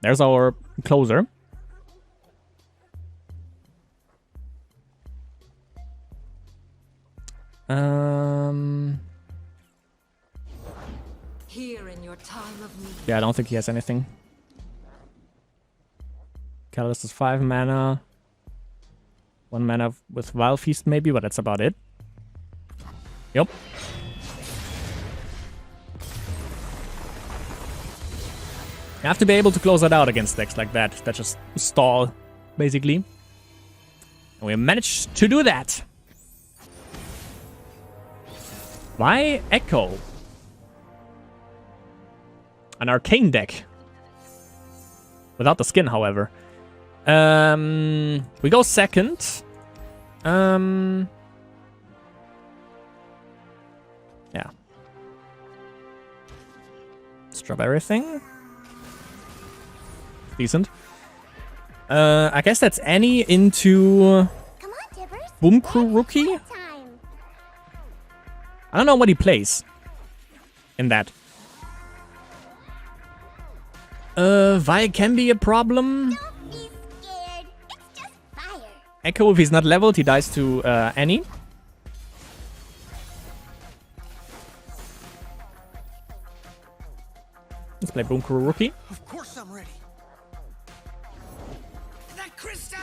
Speaker 1: There's our closer.
Speaker 5: Here in your time of need.
Speaker 1: Yeah, I don't think he has anything. Catalyst is 5 mana. 1 mana with Vile Feast maybe, but that's about it. Yep. You have to be able to close that out against decks like that. That just stall, basically. And we managed to do that. Why Echo? An arcane deck. Without the skin, however. We go second. Yeah. Let's drop everything. Decent. I guess that's Annie into
Speaker 3: Come on, Tibbers.
Speaker 1: Boom Crew Rookie.
Speaker 3: Time.
Speaker 1: I don't know what he plays in that. Vi can be a problem.
Speaker 3: Don't be scared. It's just fire.
Speaker 1: Echo, if he's not leveled, he dies to Annie. Let's play Boom Crew Rookie.
Speaker 6: Of course I'm ready. That crystal!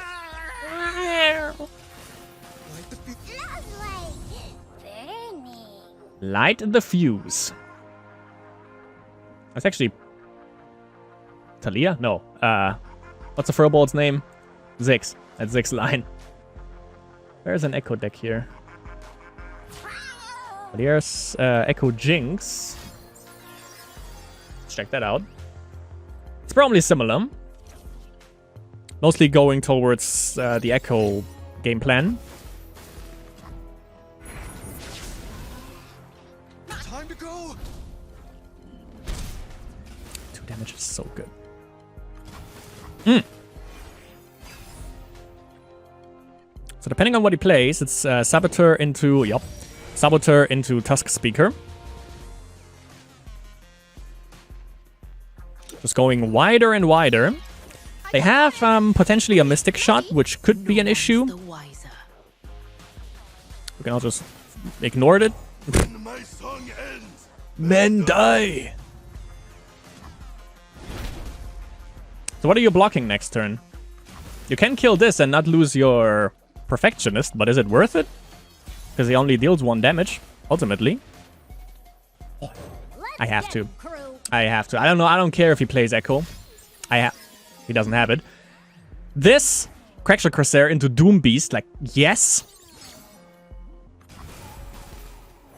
Speaker 3: Lovely. Burning.
Speaker 1: Light the fuse. That's actually Talia? No. What's the furball's name? Ziggs. That's Ziggs' line. There's an Echo deck here. Here's Echo Jinx. Let's check that out. It's probably similar. Mostly going towards the Echo game plan.
Speaker 6: Time to go!
Speaker 1: 2 damage is so good. So depending on what he plays, it's Saboteur into... Yup. Saboteur into Tusk Speaker. Just going wider and wider. They have potentially a Mystic Shot, which could be an issue.
Speaker 5: The wiser.
Speaker 1: We can also just ignore it.
Speaker 2: When my song ends,
Speaker 1: Men die! So what are you blocking next turn? You can kill this and not lose your Perfectionist, but is it worth it? Because he only deals 1 damage, ultimately. I have to. I have to. I don't know. I don't care if he plays Echo. He doesn't have it. This Crackshot Corsair into Doom Beast, like, yes.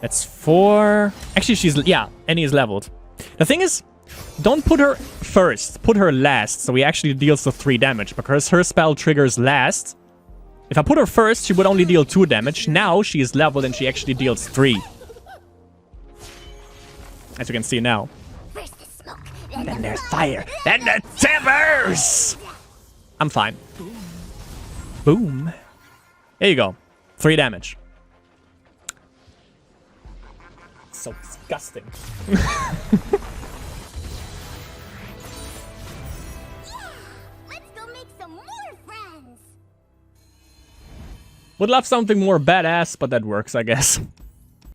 Speaker 1: That's 4. Actually, yeah, Annie is leveled. The thing is, don't put her first. Put her last, so he actually deals the 3 damage, because her spell triggers last. If I put her first, she would only deal 2 damage. Now she is leveled and she actually deals 3. As you can see now.
Speaker 3: First the smoke,
Speaker 1: Then there's fire. Then the timbers! I'm fine. Boom. There you go. 3 damage. So disgusting.
Speaker 3: Let's go make some more friends.
Speaker 1: Would love something more badass, but that works, I guess.